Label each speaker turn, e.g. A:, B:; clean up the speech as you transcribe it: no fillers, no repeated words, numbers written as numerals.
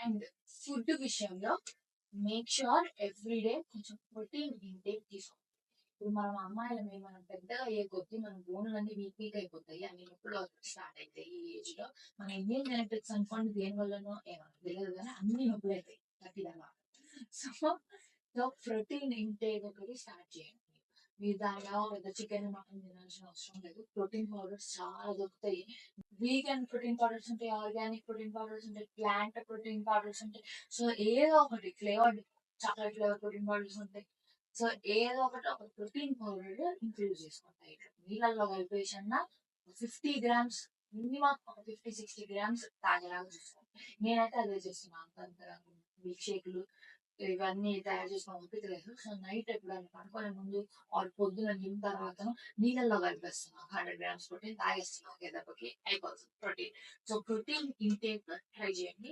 A: And food విషయంలో make sure every day కొంచెం protein intake తీసుకోవాలి. ఇప్పుడు మనం అమ్మాయిలమే మనం పెద్దగా అయ్యే కొద్దీ మన బోన్లన్నీ వీక్ వీక్ అయిపోతాయి. అన్ని నొప్పులు స్టార్ట్ అవుతాయి ఈ ఏజ్ లో. మన ఇండియన్ జెనెటిక్స్ అనుకోండి దేని వల్లనో ఏమో తెలియదు కానీ అన్ని నొప్పులు అవుతాయి ఖచ్చితంగా. సో సో ప్రోటీన్ ఇంటేక్ ఒకటి స్టార్ట్ చేయండి. మీరు దానిలో పెద్ద చికెన్ మటన్ తినాల్సిన అవసరం లేదు. ప్రోటీన్ పౌడర్స్ చాలా దొరుకుతాయి. వీగన్ ప్రోటీన్ పౌడర్స్ ఉంటాయి, ఆర్గానిక్ ప్రోటీన్ పౌడర్స్ ఉంటాయి, ప్లాంట్ ప్రోటీన్ పౌడర్స్ ఉంటాయి. సో ఏదో ఒకటి flavoured chocolate flavour protein powders ఉంటాయి. సో ఏదో ఒకటి ఒక ప్రోటీన్ పౌడర్ ఇంక్లూడ్ చేసుకుంటాయి. నీళ్ళల్లో కలిపేసిన 50 గ్రామ్స్ మినిమం ఒక 50-60 గ్రామ్స్ తాగేలాగా చూసుకోండి. నేనైతే అదే చేస్తున్నాను. అంత మిల్క్ షేక్లు ఇవన్నీ తయారు చేసుకొని పంపించలేదు. సో నైట్ ఎప్పుడైనా పడుకునే ముందు ఆర్ పొద్దున తిన్న తర్వాత నీళ్ళల్లో కలిపేస్తున్నాం. 100 గ్రామ్స్ ప్రోటీన్ తాగేస్తున్నాం. దెబ్బకి అయిపోతుంది protein. So protein intake try చేయండి.